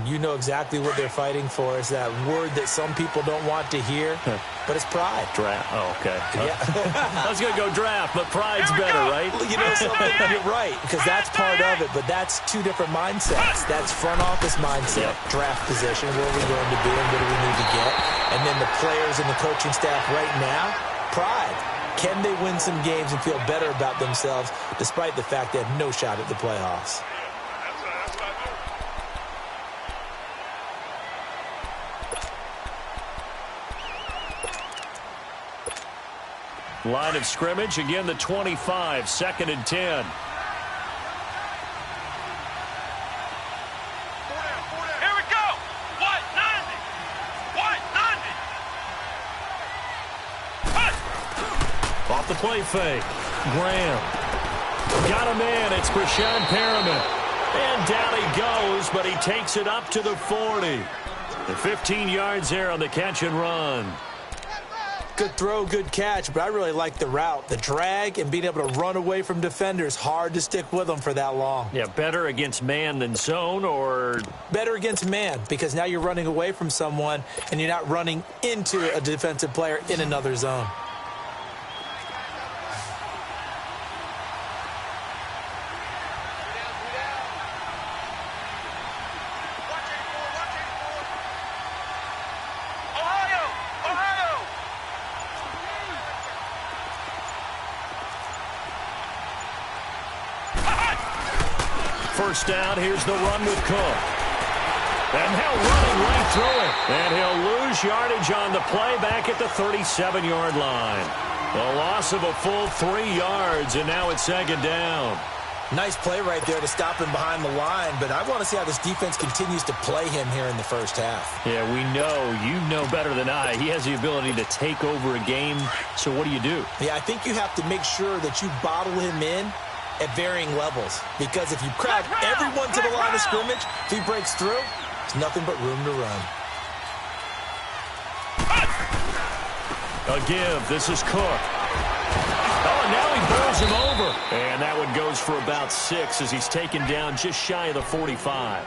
You know exactly what they're fighting for. It's that word that some people don't want to hear, but it's pride. Draft. Oh, okay. Yeah. I was going to go draft, but pride's better, right? You know something? You're right, because that's part of it, but that's two different mindsets. That's front office mindset, draft position, where are we going to be and what do we need to get? And then the players and the coaching staff right now, pride. Can they win some games and feel better about themselves despite the fact they have no shot at the playoffs? Line of scrimmage, again the 25, 2nd and 10. Here we go. What? 90. What? 90. Off the play fake. Graham. Got a man. It's Breshad Perriman. And down he goes, but he takes it up to the 40. The 15 yards there on the catch and run. Good throw, good catch, but I really like the route. The drag and being able to run away from defenders, hard to stick with them for that long. Yeah, better against man than zone, or? Better against man, because now you're running away from someone and you're not running into a defensive player in another zone. First down, here's the run with Cook. And now running right through it. And he'll lose yardage on the play back at the 37-yard line. A loss of a full 3 yards, and now it's 2nd down. Nice play right there to stop him behind the line, but I want to see how this defense continues to play him here in the first half. Yeah, we know. You know better than I. He has the ability to take over a game, so what do you do? Yeah, I think you have to make sure that you bottle him in at varying levels, because if you crowd everyone to the line of scrimmage, if he breaks through, there's nothing but room to run. A give. This is Cook. Oh, and now he bowls him over. And that one goes for about 6 as he's taken down just shy of the 45.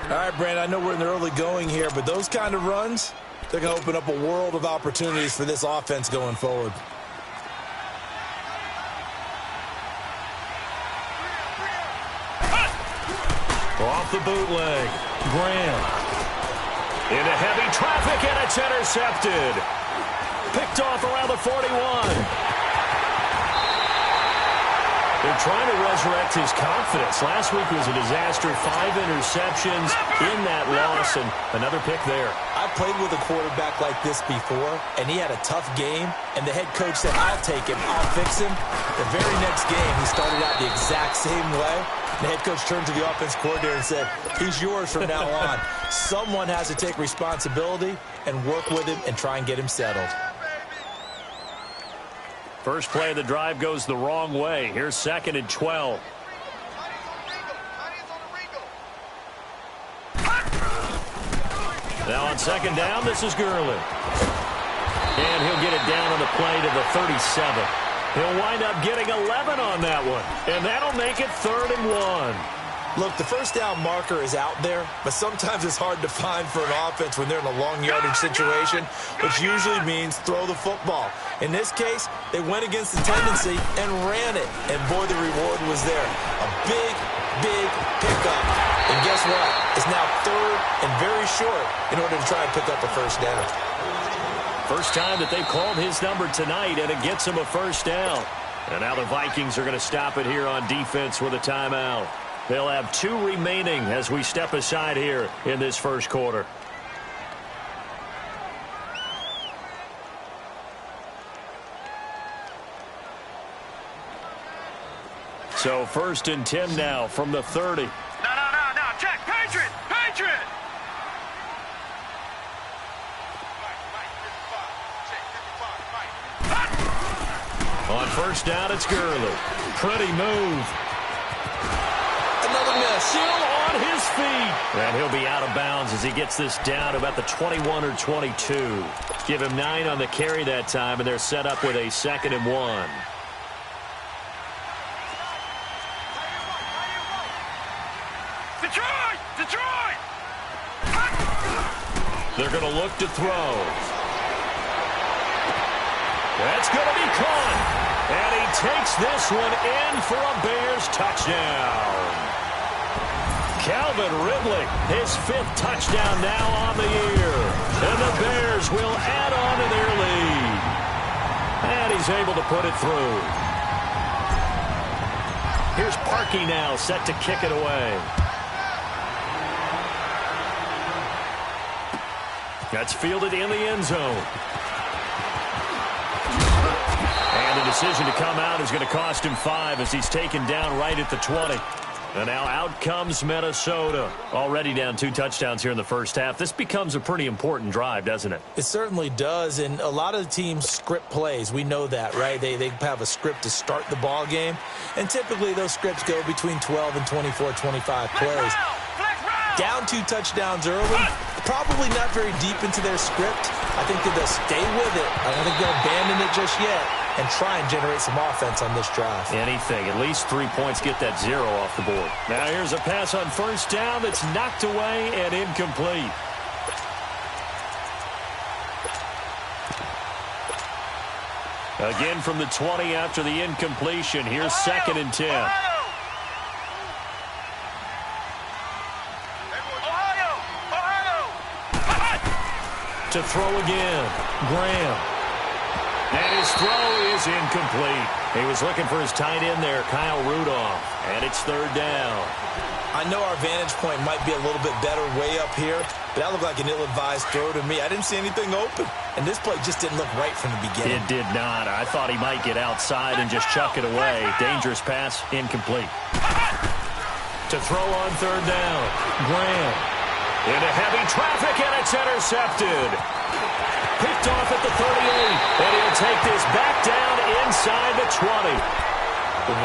All right, Brandon, I know we're in the early going here, but those kind of runs, they're going to open up a world of opportunities for this offense going forward. Off the bootleg. Graham. Into heavy traffic, and it's intercepted. Picked off around the 41. They're trying to resurrect his confidence. Last week was a disaster. 5 interceptions in that loss, and another pick there. I played with a quarterback like this before, and he had a tough game, and the head coach said, I'll take him, I'll fix him. The very next game, he started out the exact same way. The head coach turned to the offense coordinator and said, he's yours from now on. Someone has to take responsibility and work with him and try and get him settled. First play of the drive goes the wrong way. Here's 2nd and 12. Now on 2nd down, this is Gurley. And he'll get it down on the play to the 37. He'll wind up getting 11 on that one. And that'll make it 3rd and 1. Look, the first down marker is out there, but sometimes it's hard to find for an offense when they're in a long yardage situation, which usually means throw the football. In this case, they went against the tendency and ran it, and boy, the reward was there. A big, big pickup. And guess what? It's now 3rd and very short in order to try and pick up a first down. First time that they've called his number tonight, and it gets him a first down. And now the Vikings are going to stop it here on defense with a timeout. They'll have 2 remaining as we step aside here in this first quarter. So 1st and 10 now from the 30. No, check. Patriot. On first down, it's Gurley. Pretty move. Another miss. Still on his feet. And he'll be out of bounds as he gets this down to about the 21 or 22. Give him 9 on the carry that time, and they're set up with a 2nd and 1. Detroit! They're going to look to throw. That's going to be caught. And he takes this one in for a Bears touchdown. Calvin Ridley, his 5th touchdown now on the year. And the Bears will add on to their lead. And he's able to put it through. Here's Parkey now, set to kick it away. That's fielded in the end zone. And the decision to come out is going to cost him 5 as he's taken down right at the 20. And now out comes Minnesota. Already down 2 touchdowns here in the first half. This becomes a pretty important drive, doesn't it? It certainly does, and a lot of the teams script plays. We know that, right? They have a script to start the ball game, and typically those scripts go between 12 and 24, 25 plays. Down 2 touchdowns early, probably not very deep into their script. I think that they'll stay with it. I don't think they'll abandon it just yet and try and generate some offense on this drive. Anything. At least 3 points, get that 0 off the board. Now here's a pass on first down that's knocked away and incomplete. Again from the 20 after the incompletion. Here's 2nd and 10. To throw again. Graham. And his throw is incomplete. He was looking for his tight end there, Kyle Rudolph. And it's 3rd down. I know our vantage point might be a little bit better way up here, but that looked like an ill-advised throw to me. I didn't see anything open, and this play just didn't look right from the beginning. It did not. I thought he might get outside and just chuck it away. Dangerous pass, incomplete. To throw on 3rd down. Graham. Into heavy traffic, and it's intercepted. Picked off at the 38, and he'll take this back down inside the 20.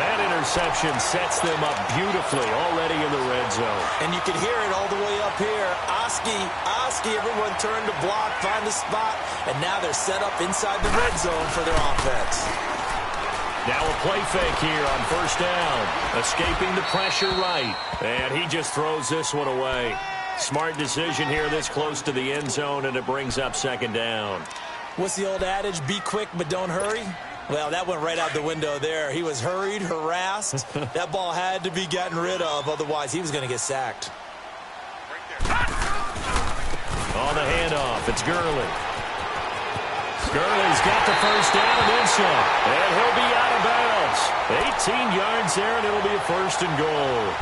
That interception sets them up beautifully already in the red zone. And you can hear it all the way up here. Oski, everyone turned to block, find the spot, and now they're set up inside the red zone for their offense. Now a play fake here on first down. Escaping the pressure right, and he just throws this one away. Smart decision here this close to the end zone, and it brings up 2nd down. What's the old adage? Be quick, but don't hurry? Well, that went right out the window there. He was hurried, harassed. That ball had to be gotten rid of, otherwise he was going to get sacked. On the handoff, it's Gurley. Gurley's got the first down and then some. And he'll be out of bounds. 18 yards there, and it'll be a 1st and goal.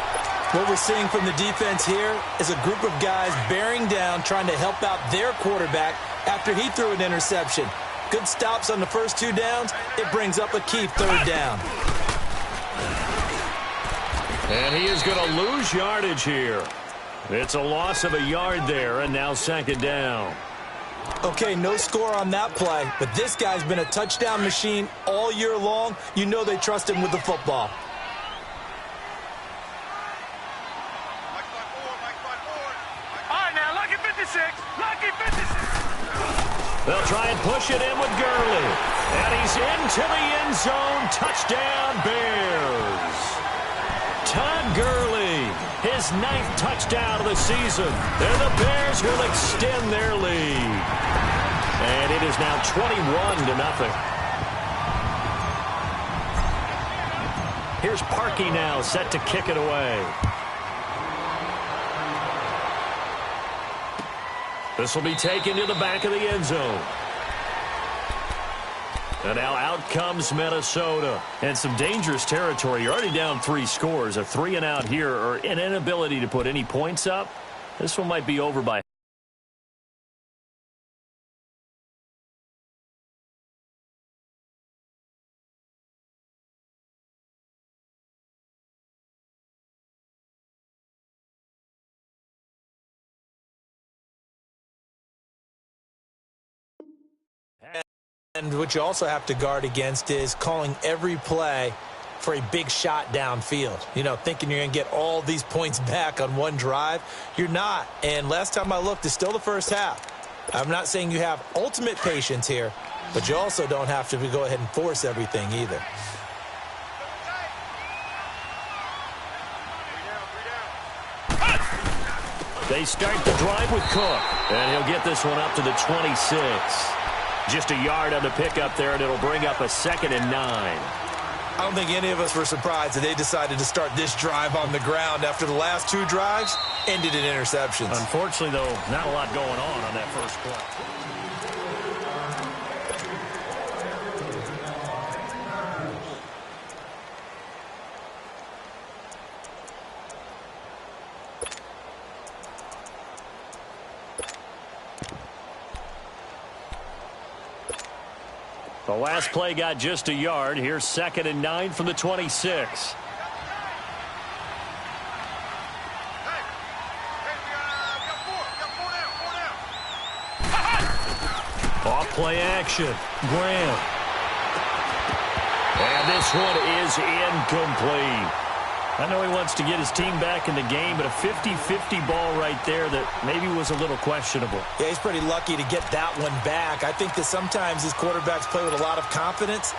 What we're seeing from the defense here is a group of guys bearing down, trying to help out their quarterback after he threw an interception. Good stops on the first 2 downs. It brings up a key 3rd down. And he is going to lose yardage here. It's a loss of a yard there, and now 2nd down. Okay, no score on that play, but this guy's been a touchdown machine all year long. You know they trust him with the football. Lucky 56. They'll try and push it in with Gurley. And he's into the end zone. Touchdown, Bears. Todd Gurley, his 9th touchdown of the season. And the Bears will extend their lead. And it is now 21-0. Here's Parkey now, set to kick it away. This will be taken to the back of the end zone. And now out comes Minnesota. And some dangerous territory. You're already down 3 scores. A 3-and-out here, or an inability to put any points up. This one might be over by. And what you also have to guard against is calling every play for a big shot downfield. You know, thinking you're going to get all these points back on one drive. You're not. And last time I looked, it's still the first half. I'm not saying you have ultimate patience here, but you also don't have to go ahead and force everything either. They They start the drive with Cook, and he'll get this one up to the 26. Just a yard on the pickup there, and it'll bring up a 2nd and 9. I don't think any of us were surprised that they decided to start this drive on the ground after the last 2 drives ended in interceptions. Unfortunately, though, not a lot going on that first play. The last play got just a yard. Here's 2nd and 9 from the 26. Off play action. Graham. And this one is incomplete. I know he wants to get his team back in the game, but a 50-50 ball right there that maybe was a little questionable. Yeah, he's pretty lucky to get that one back. I think that sometimes these quarterbacks play with a lot of confidence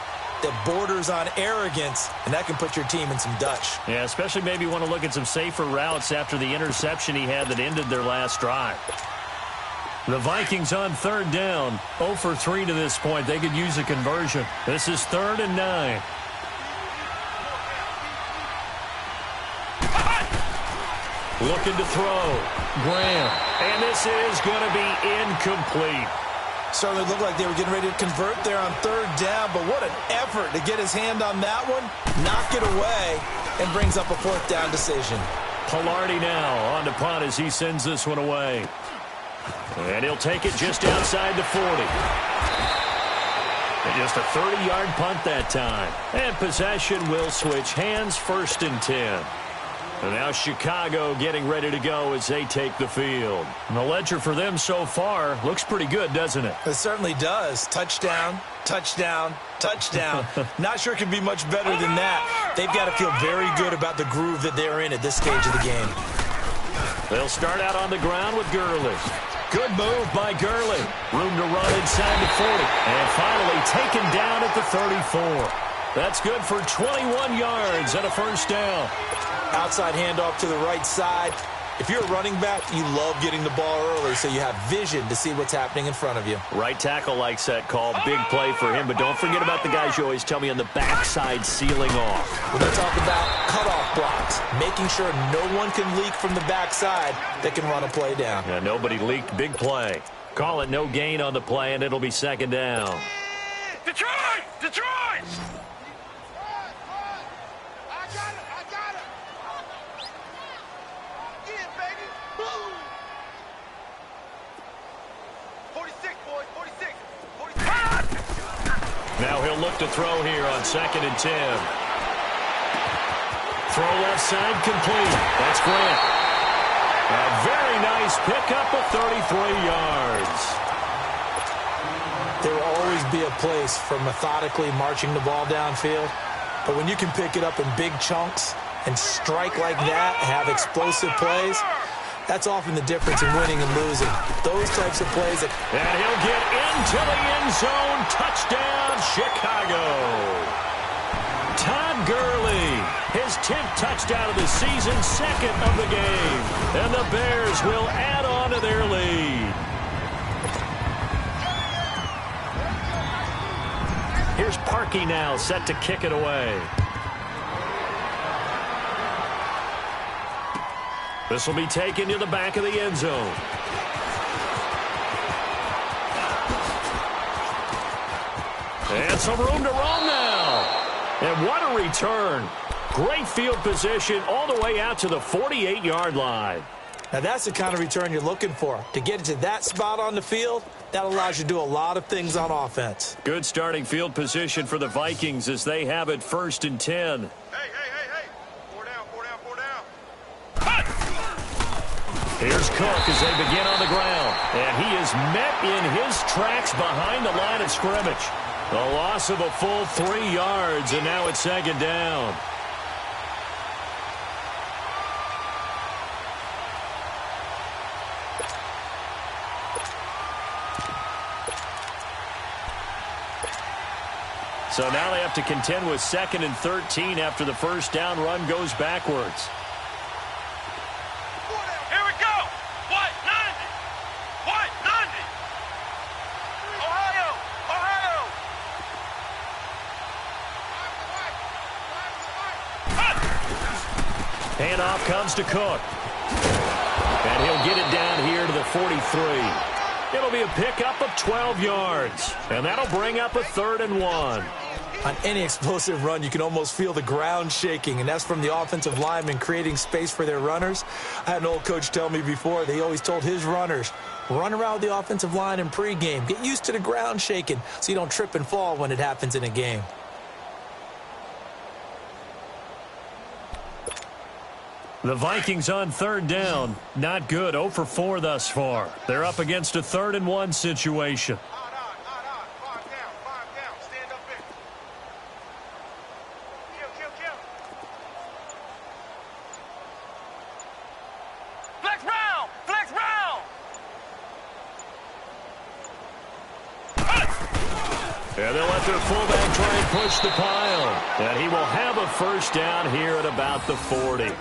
that borders on arrogance, and that can put your team in some Dutch. Yeah, especially maybe want to look at some safer routes after the interception he had that ended their last drive. The Vikings on 3rd down, 0 for 3 to this point. They could use a conversion. This is 3rd and 9. Looking to throw. Graham. And this is going to be incomplete. Certainly looked like they were getting ready to convert there on 3rd down, but what an effort to get his hand on that one, knock it away, and brings up a 4th down decision. Palardy now on to punt as he sends this one away. And he'll take it just outside the 40. And just a 30-yard punt that time. And possession will switch hands, 1st and 10. And now Chicago getting ready to go as they take the field. And the ledger for them so far looks pretty good, doesn't it? It certainly does. Touchdown, touchdown, touchdown. Not sure it can be much better than that. They've got to feel very good about the groove that they're in at this stage of the game. They'll start out on the ground with Gurley. Good move by Gurley. Room to run inside the 40. And finally taken down at the 34. That's good for 21 yards and a 1st down. Outside handoff to the right side. If you're a running back, you love getting the ball early so you have vision to see what's happening in front of you. Right tackle likes that call. Big play for him, but don't forget about the guys you always tell me on the backside sealing off. When they talk about cutoff blocks, making sure no one can leak from the backside that can run a play down. Yeah, nobody leaked. Big play. Call it no gain on the play, and it'll be 2nd down. Detroit! Detroit! Now he'll look to throw here on 2nd and 10. Throw left side complete. That's Grant. A very nice pickup of 33 yards. There will always be a place for methodically marching the ball downfield, but when you can pick it up in big chunks and strike like that, have explosive plays, that's often the difference in winning and losing. Those types of plays. And he'll get into the end zone. Touchdown, Chicago. Todd Gurley, his 10th touchdown of the season, 2nd of the game. And the Bears will add on to their lead. Here's Parkey now, set to kick it away. This will be taken to the back of the end zone. And some room to run now. And what a return. Great field position all the way out to the 48-yard line. Now that's the kind of return you're looking for. To get to that spot on the field, that allows you to do a lot of things on offense. Good starting field position for the Vikings as they have it 1st and 10. Hey. 4 down. Here's Cook as they begin on the ground. And he is met in his tracks behind the line of scrimmage. The loss of a full 3 yards, and now it's 2nd down. So now they have to contend with 2nd and 13 after the 1st down run goes backwards. Here we go! 1 handoff comes to Cook. And he'll get it down here to the 43. It'll be a pickup of 12 yards. And that'll bring up a 3rd and 1. On any explosive run, you can almost feel the ground shaking, and that's from the offensive linemen creating space for their runners. I had an old coach tell me before, they always told his runners, run around the offensive line in pregame. Get used to the ground shaking so you don't trip and fall when it happens in a game. The Vikings on 3rd down. Not good. 0 for 4 thus far. They're up against a 3rd and 1 situation. And they'll let their fullback try and push the pile. And he will have a 1st down here at about the 40.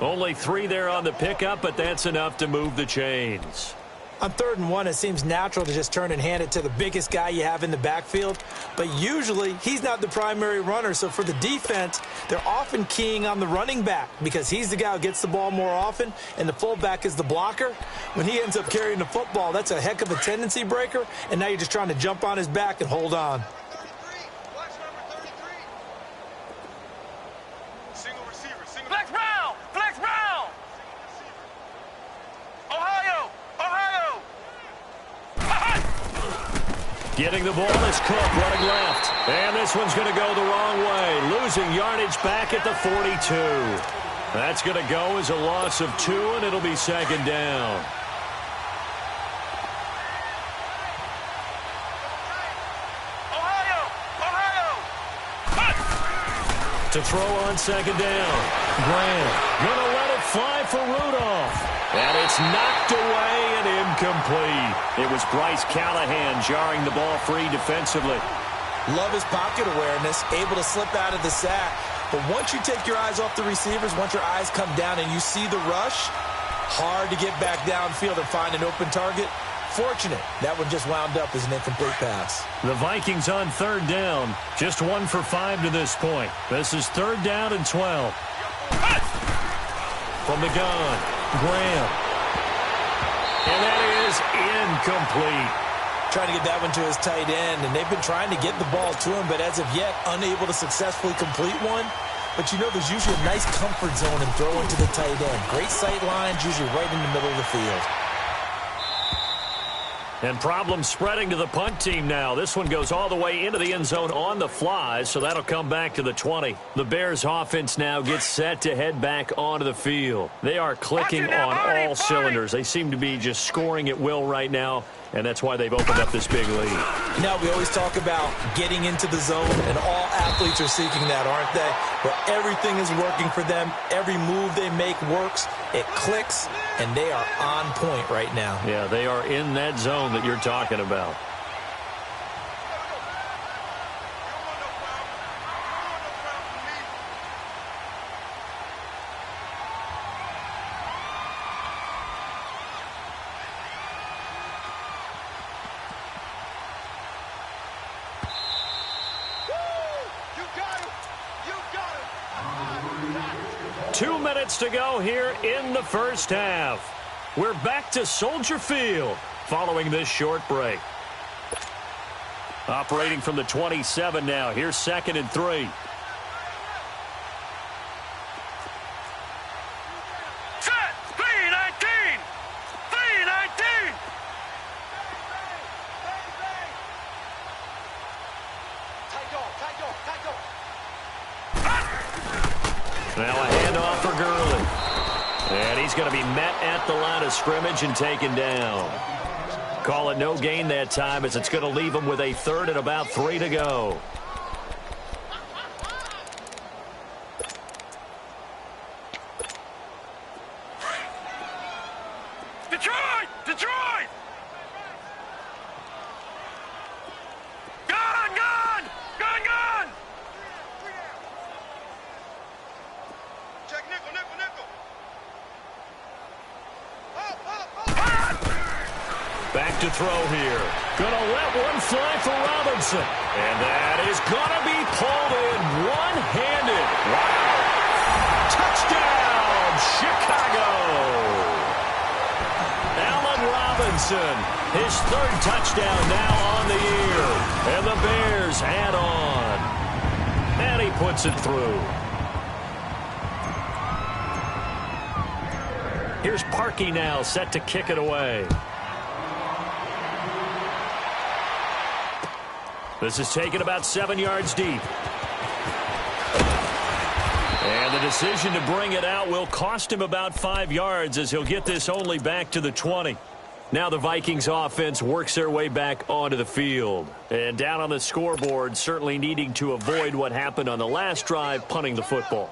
Only 3 there on the pickup, but that's enough to move the chains. On 3rd and 1, it seems natural to just turn and hand it to the biggest guy you have in the backfield. But usually, he's not the primary runner. So for the defense, they're often keying on the running back because he's the guy who gets the ball more often, and the fullback is the blocker. When he ends up carrying the football, that's a heck of a tendency breaker, and now you're just trying to jump on his back and hold on. Getting the ball is Cook running left. And this one's going to go the wrong way. Losing yardage back at the 42. That's going to go as a loss of 2, and it'll be 2nd down. To throw on 2nd down. Graham going to let it fly for Rudolph. And it's knocked away and incomplete. It was Bryce Callahan jarring the ball free defensively. Love his pocket awareness, able to slip out of the sack. But once you take your eyes off the receivers, once your eyes come down and you see the rush, hard to get back downfield and find an open target. Fortunate, that one just wound up as an incomplete pass. The Vikings on 3rd down, just 1 for 5 to this point. This is 3rd down and 12. From the gun, Graham. And that is incomplete. Trying to get that one to his tight end, and they've been trying to get the ball to him, but as of yet, unable to successfully complete one. But you know there's usually a nice comfort zone in throwing to the tight end. Great sight lines, usually right in the middle of the field. And problems spreading to the punt team now. This one goes all the way into the end zone on the fly, so that'll come back to the 20. The Bears offense now gets set to head back onto the field. They are clicking on all cylinders. They seem to be just scoring at will right now, and that's why they've opened up this big lead. You know, we always talk about getting into the zone, and all athletes are seeking that, aren't they? Where everything is working for them. Every move they make works. It clicks, and they are on point right now. Yeah, they are in that zone that you're talking about. To go here in the first half. We're back to Soldier Field following this short break. Operating from the 27 now. Here's 2nd and 3. Set! 3-19! 3-19! Now a handoff for Gurley. And he's going to be met at the line of scrimmage and taken down. Call it no gain that time as it's going to leave him with a 3rd and about 3 to go. Detroit! Detroit! Gun! Gun! Gun! Gun! Check nickel, nickel, nickel. Back to throw here. Gonna let one fly for Robinson. And that is gonna be pulled in one-handed. Wow. Touchdown, Chicago. Allen Robinson, his third touchdown now on the year. And the Bears add on. And he puts it through. Here's Parkey now, set to kick it away. This is taken about 7 yards deep. And the decision to bring it out will cost him about 5 yards as he'll get this only back to the 20. Now the Vikings offense works their way back onto the field. And down on the scoreboard, certainly needing to avoid what happened on the last drive, punting the football.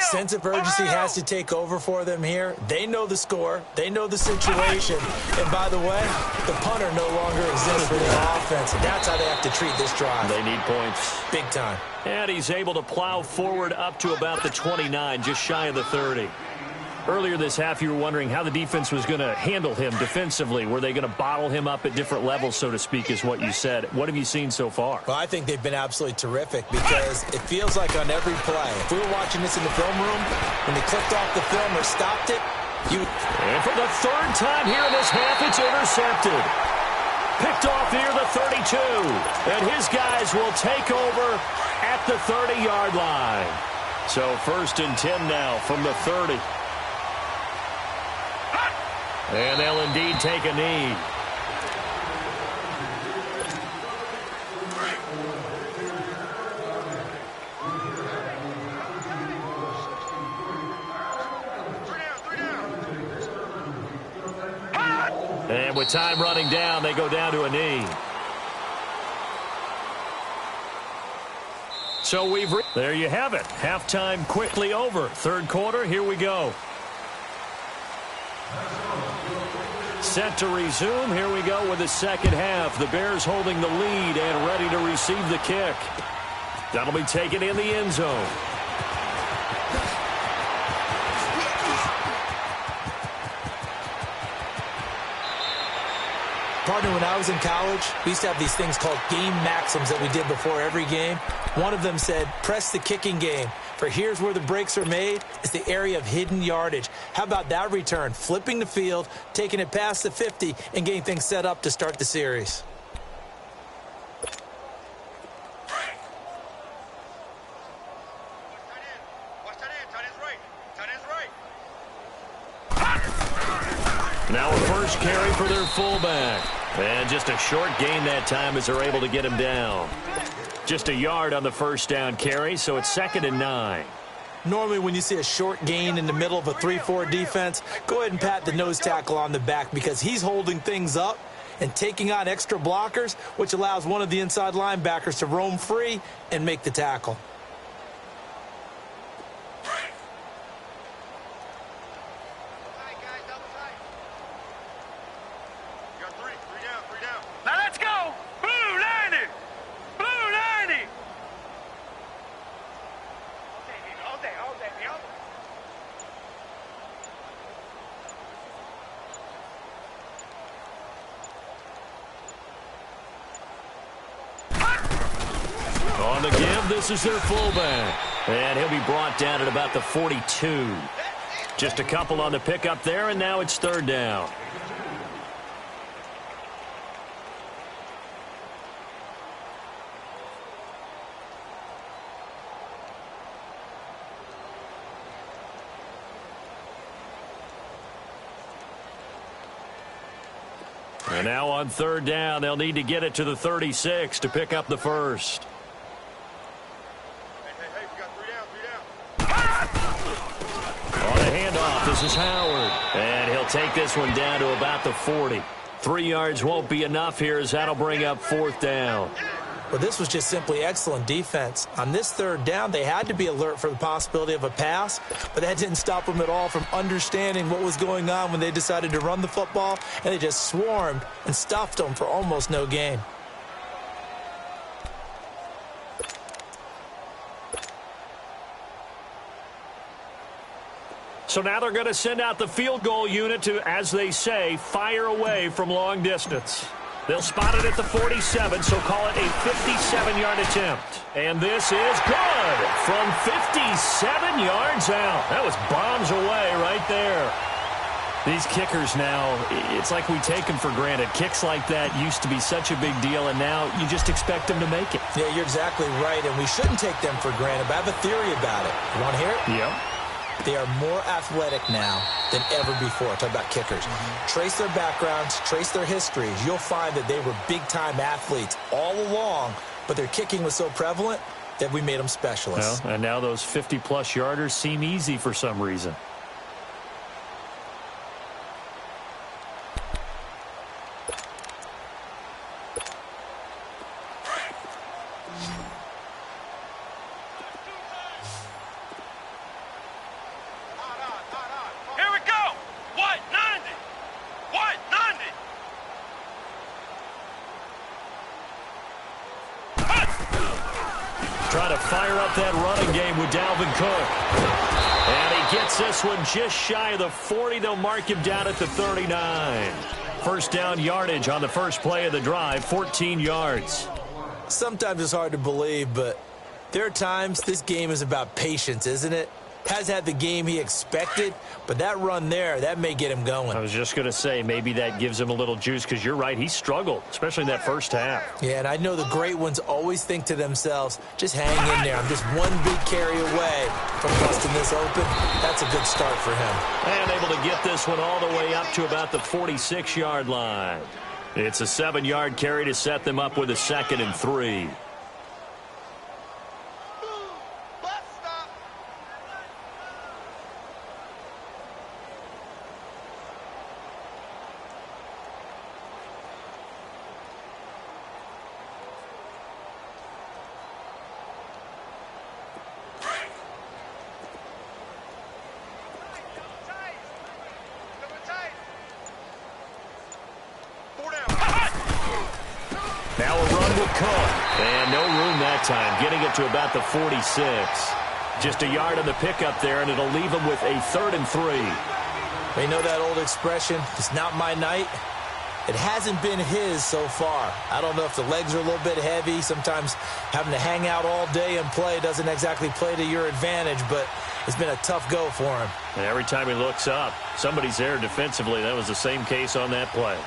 Sense of urgency has to take over for them here. They know the score. They know the situation. And by the way, the punter no longer exists for the offense. And that's how they have to treat this drive. They need points. Big time. And he's able to plow forward up to about the 29, just shy of the 30. Earlier this half, you were wondering how the defense was going to handle him defensively. Were they going to bottle him up at different levels, so to speak, is what you said. What have you seen so far? Well, I think they've been absolutely terrific because it feels like on every play, if we were watching this in the film room, when they clicked off the film or stopped it, And for the third time here in this half, it's intercepted. Picked off near the 32. And his guys will take over at the 30-yard line. So 1st and 10 now from the 30. And they'll indeed take a knee. And with time running down, they go down to a knee. So there you have it. Halftime quickly over. Third quarter, here we go. Set to resume. Here we go with the second half. The Bears holding the lead and ready to receive the kick. That'll be taken in the end zone. Partner, when I was in college, we used to have these things called game maxims that we did before every game. One of them said, press the kicking game. For here's where the breaks are made. It's the area of hidden yardage. How about that return? Flipping the field, taking it past the 50, and getting things set up to start the series. Now a first carry for their fullback. And just a short gain that time as they're able to get him down. Just a yard on the first down carry, so it's 2nd and 9. Normally when you see a short gain in the middle of a 3-4 defense, go ahead and pat the nose tackle on the back because he's holding things up and taking on extra blockers, which allows one of the inside linebackers to roam free and make the tackle. Now let's go! Blue 90! Blue 90! All day. On the give, this is their fullback. And he'll be brought down at about the 42. Just a couple on the pickup there, and now it's 3rd down. And now on 3rd down, they'll need to get it to the 36 to pick up the first. Hey, we got 3 down. On the handoff, this is Howard. And he'll take this one down to about the 40. 3 yards won't be enough here as that'll bring up 4th down. Well, this was just simply excellent defense. On this 3rd down, they had to be alert for the possibility of a pass, but that didn't stop them at all from understanding what was going on when they decided to run the football, and they just swarmed and stuffed them for almost no gain. So now they're going to send out the field goal unit to, as they say, fire away from long distance. They'll spot it at the 47, so call it a 57-yard attempt. And this is good from 57 yards out. That was bombs away right there. These kickers now, it's like we take them for granted. Kicks like that used to be such a big deal, and now you just expect them to make it. Yeah, you're exactly right, and we shouldn't take them for granted, but I have a theory about it. You want to hear it? Yep. They are more athletic now than ever before. Talk about kickers. Trace their backgrounds, trace their histories. You'll find that they were big-time athletes all along, but their kicking was so prevalent that we made them specialists. Well, and now those 50-plus yarders seem easy for some reason. Trying to fire up that running game with Dalvin Cook. And he gets this one just shy of the 40. They'll mark him down at the 39. First down yardage on the first play of the drive, 14 yards. Sometimes it's hard to believe, but there are times this game is about patience, isn't it? Has had the game he expected, but that run there, that may get him going. I was just going to say, maybe that gives him a little juice, because you're right, he struggled, especially in that first half. Yeah, and I know the great ones always think to themselves, just hang in there. I'm just one big carry away from busting this open. That's a good start for him. And able to get this one all the way up to about the 46-yard line. It's a 7-yard carry to set them up with a 2nd and 3. Now a run will come. And no room that time, getting it to about the 46. Just a yard on the pickup there, and it'll leave them with a 3rd and 3. They know that old expression, it's not my night. It hasn't been his so far. I don't know if the legs are a little bit heavy. Sometimes having to hang out all day and play doesn't exactly play to your advantage, but it's been a tough go for him. And every time he looks up, somebody's there defensively. That was the same case on that play.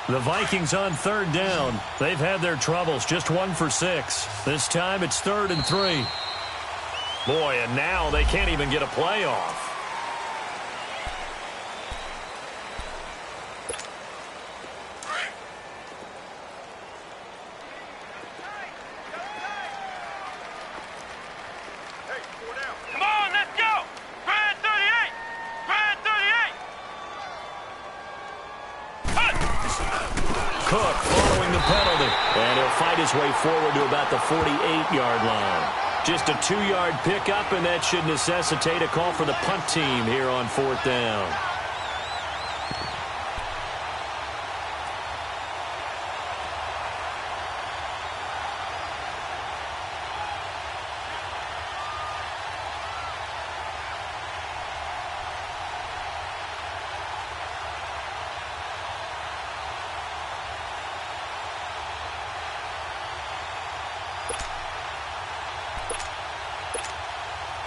The Vikings on 3rd down. They've had their troubles, just 1 for 6. This time it's 3rd and 3. Boy, and now they can't even get a play off. Come on, let's go! Grand 38! Grand 38! Cook following the penalty. And he'll fight his way forward to about the 48-yard line. Just a 2-yard pickup, and that should necessitate a call for the punt team here on 4th down.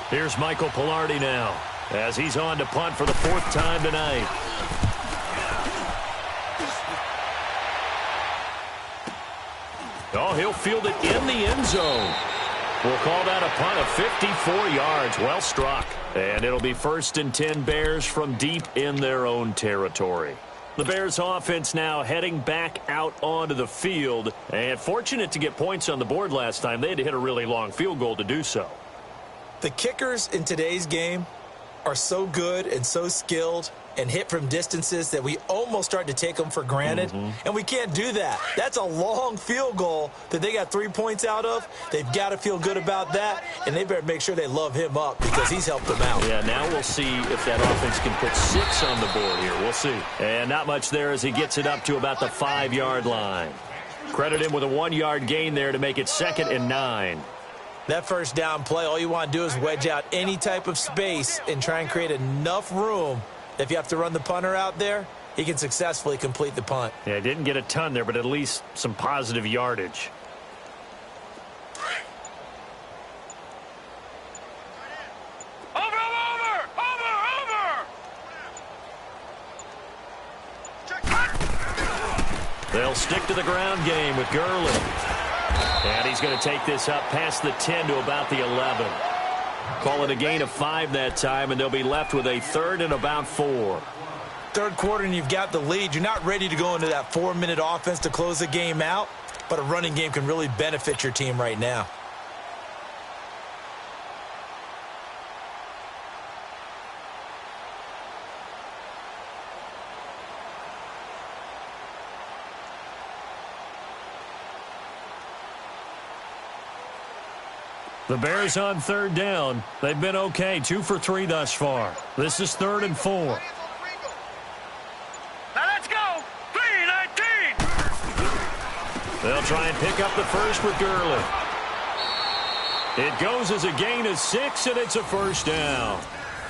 Here's Michael Palardy now, as he's on to punt for the 4th time tonight. Oh, he'll field it in the end zone. We'll call that a punt of 54 yards. Well struck. And it'll be 1st and 10 Bears from deep in their own territory. The Bears offense now heading back out onto the field. And fortunate to get points on the board last time. They had to hit a really long field goal to do so. The kickers in today's game are so good and so skilled and hit from distances that we almost start to take them for granted. And we can't do that. That's a long field goal that they got 3 points out of. They've got to feel good about that, and they better make sure they love him up because he's helped them out. Yeah, now we'll see if that offense can put 6 on the board here. We'll see. And not much there as he gets it up to about the 5-yard line. Credit him with a 1-yard gain there to make it 2nd and 9. That first down play, all you want to do is wedge out any type of space and try and create enough room. If you have to run the punter out there, he can successfully complete the punt. Yeah, didn't get a ton there, but at least some positive yardage. They'll stick to the ground game with Gurley. And he's going to take this up past the 10 to about the 11. Call it a gain of 5 that time, and they'll be left with a 3rd and about 4. Third quarter and you've got the lead. You're not ready to go into that 4-minute offense to close the game out, but a running game can really benefit your team right now. The Bears on 3rd down. They've been okay, 2 for 3 thus far. This is 3rd and 4. Now let's go. 3-19. They'll try and pick up the first with Gurley. It goes as a gain of 6, and it's a first down.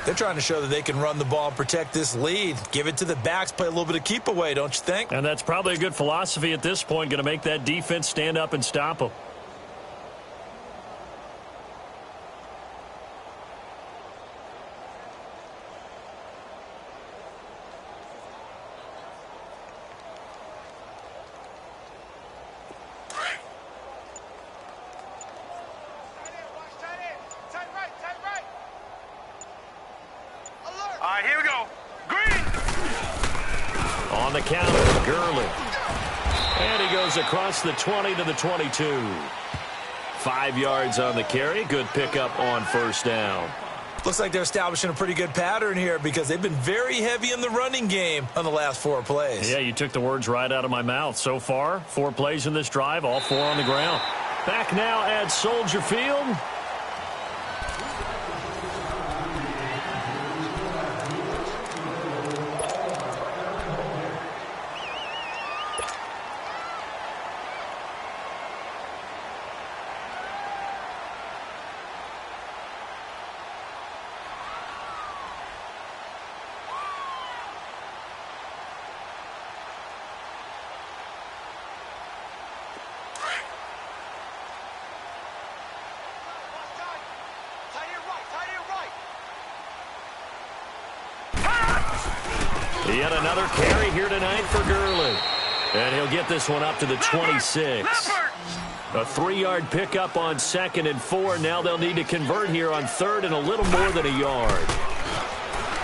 They're trying to show that they can run the ball and protect this lead. Give it to the backs, play a little bit of keep away, don't you think? And that's probably a good philosophy at this point, going to make that defense stand up and stop them. All right, here we go. Green. On the counter, Gurley. And he goes across the 20 to the 22. 5 yards on the carry. Good pickup on first down. Looks like they're establishing a pretty good pattern here because they've been very heavy in the running game on the last 4 plays. Yeah, you took the words right out of my mouth. So far, 4 plays in this drive, all 4 on the ground. Back now at Soldier Field. Yet another carry here tonight for Gurley. And he'll get this one up to the 26. A 3-yard pickup on 2nd and 4. Now they'll need to convert here on 3rd and a little more than a yard.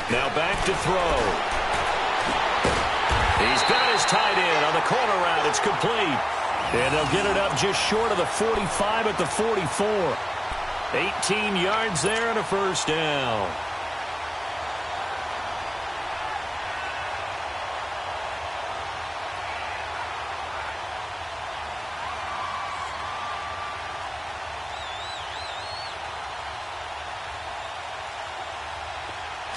Now back to throw. He's got his tight end on the corner route. It's complete. And they'll get it up just short of the 45 at the 44. 18 yards there and a first down.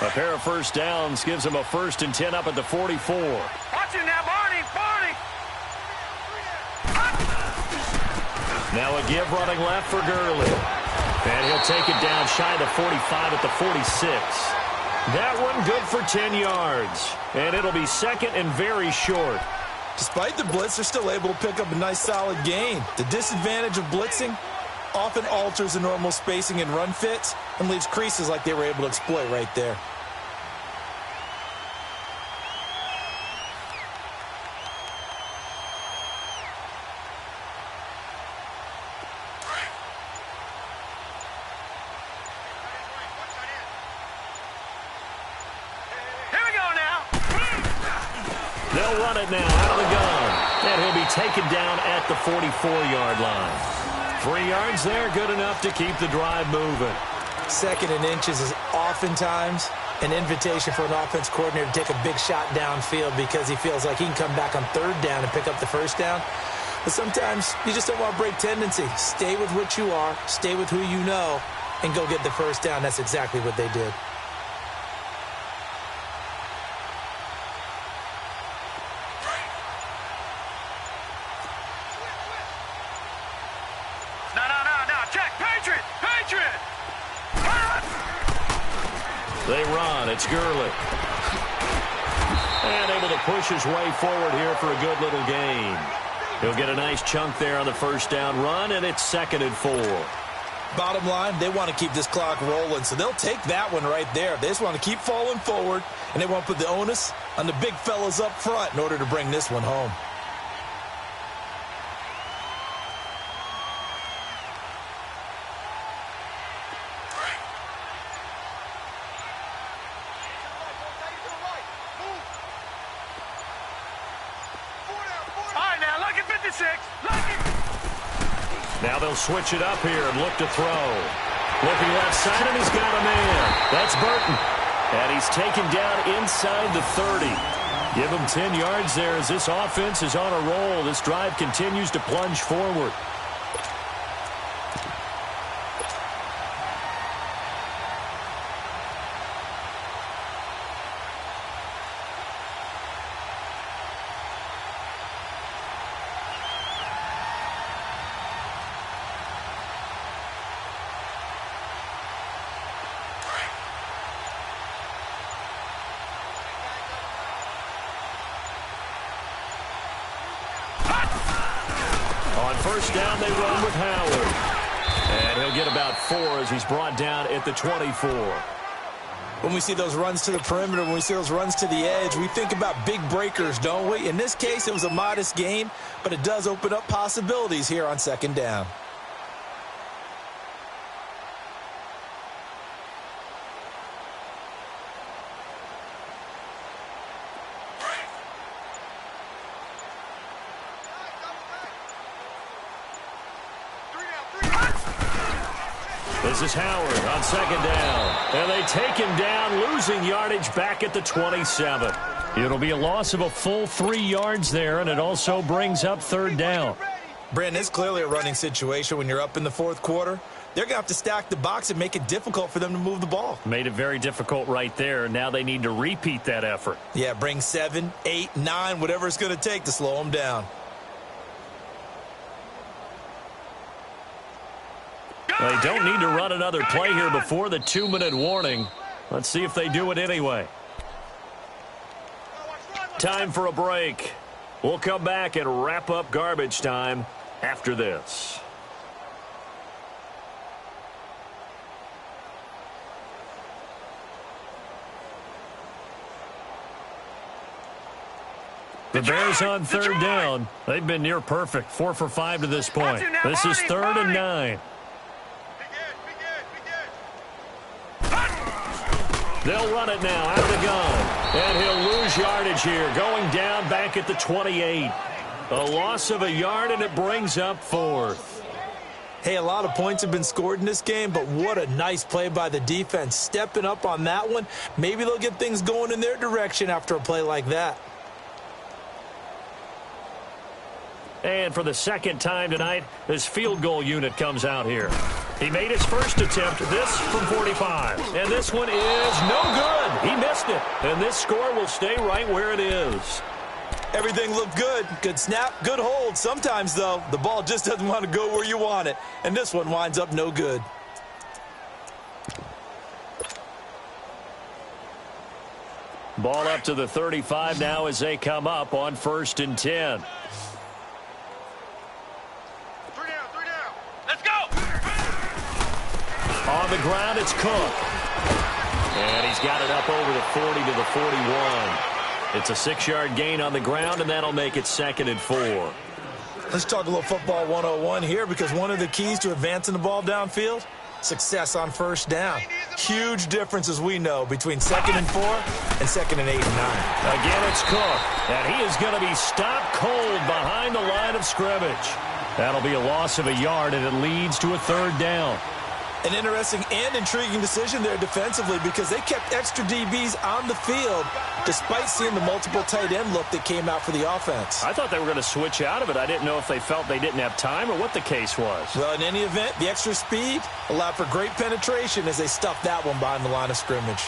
A pair of first downs gives him a 1st and 10 up at the 44. Watch it now, Barney. Now a give running left for Gurley. And he'll take it down shy of the 45 at the 46. That one good for 10 yards. And it'll be 2nd and very short. Despite the blitz, they're still able to pick up a nice solid gain. The disadvantage of blitzing often alters the normal spacing and run fits and leaves creases like they were able to exploit right there. Here we go now. They'll run it now out of the gun. And he'll be taken down at the 44-yard line. 3 yards there, good enough to keep the drive moving. 2nd and inches is oftentimes an invitation for an offense coordinator to take a big shot downfield because he feels like he can come back on 3rd down and pick up the first down. But sometimes you just don't want to break tendency. Stay with what you are, stay with who you know, and go get the first down. That's exactly what they did. They run. It's Gurley. And able to push his way forward here for a good little gain. He'll get a nice chunk there on the first down run, and it's 2nd and 4. Bottom line, they want to keep this clock rolling, so they'll take that one right there. They just want to keep falling forward, and they want to put the onus on the big fellas up front in order to bring this one home. Now they'll switch it up here and look to throw. Looking left side, and he's got a man. That's Burton. And he's taken down inside the 30. Give him 10 yards there as this offense is on a roll. This drive continues to plunge forward. First down, they run with Howard. And he'll get about 4 as he's brought down at the 24. When we see those runs to the perimeter, when we see those runs to the edge, we think about big breakers, don't we? In this case, it was a modest gain, but it does open up possibilities here on 2nd down. This is Howard on 2nd down. And they take him down, losing yardage back at the 27. It'll be a loss of a full 3 yards there, and it also brings up 3rd down. Brandon, it's clearly a running situation when you're up in the 4th quarter. They're going to have to stack the box and make it difficult for them to move the ball. Made it very difficult right there. Now they need to repeat that effort. Yeah, bring 7, 8, 9, whatever it's going to take to slow them down. They don't need to run another play here before the 2-minute warning. Let's see if they do it anyway. Time for a break. We'll come back and wrap up garbage time after this. The Bears on 3rd down. They've been near perfect. 4 for 5 to this point. This is 3rd and 9. They'll run it now out of the gun. And he'll lose yardage here. Going down back at the 28. A loss of a yard, and it brings up 4th. Hey, a lot of points have been scored in this game, but what a nice play by the defense. Stepping up on that one. Maybe they'll get things going in their direction after a play like that. And for the 2nd time tonight, this field goal unit comes out here. He made his first attempt, this from 45. And this one is no good. He missed it. And this score will stay right where it is. Everything looked good. Good snap, good hold. Sometimes, though, the ball just doesn't want to go where you want it. And this one winds up no good. Ball up to the 35 now as they come up on 1st and 10. On the ground, it's Cook. And he's got it up over the 40 to the 41. It's a 6-yard gain on the ground, and that'll make it 2nd and 4. Let's talk a little football 101 here, because one of the keys to advancing the ball downfield, success on 1st down. Huge difference, as we know, between 2nd and 4 and 2nd and 8 and 9. Again, it's Cook. And he is going to be stopped cold behind the line of scrimmage. That'll be a loss of a yard, and it leads to a 3rd down. An interesting and intriguing decision there defensively, because they kept extra DBs on the field despite seeing the multiple tight end look that came out for the offense. I thought they were going to switch out of it. I didn't know if they felt they didn't have time or what the case was. Well, in any event, the extra speed allowed for great penetration as they stuffed that one behind the line of scrimmage.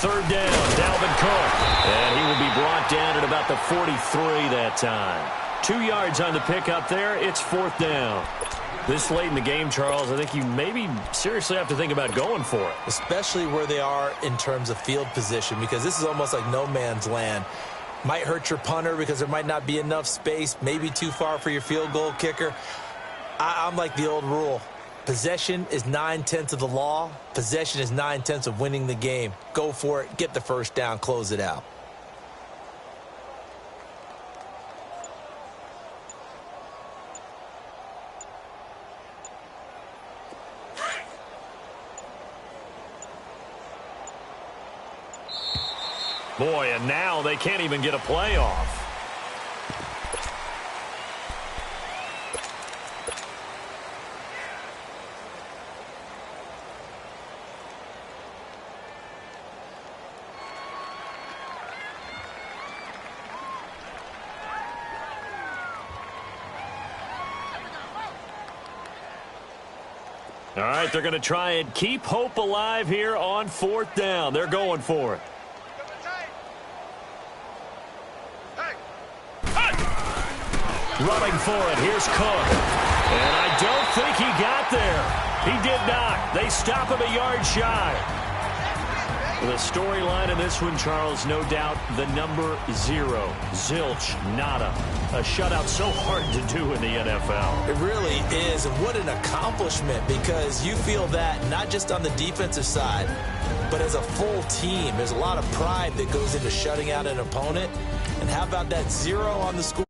third down, Dalvin Cook. And he will be brought down at about the 43 that time. 2 yards on the pickup there. It's fourth down. This late in the game, Charles, I think you maybe seriously have to think about going for it. Especially where they are in terms of field position, because this is almost like no man's land. Might hurt your punter because there might not be enough space, maybe too far for your field goal kicker. I'm like the old rule. Possession is 9/10 of the law. Possession is 9/10 of winning the game. Go for it. Get the first down. Close it out. Boy, and now they can't even get a play off. All right, they're going to try and keep hope alive here on fourth down. They're going for it. Running for it. Here's Cook. And I don't think he got there. He did not. They stop him a yard shy. The storyline in this one, Charles, no doubt the number 0. Zilch, nada. A shutout so hard to do in the NFL. It really is, and what an accomplishment, because you feel that not just on the defensive side, but as a full team. There's a lot of pride that goes into shutting out an opponent. And how about that 0 on the score?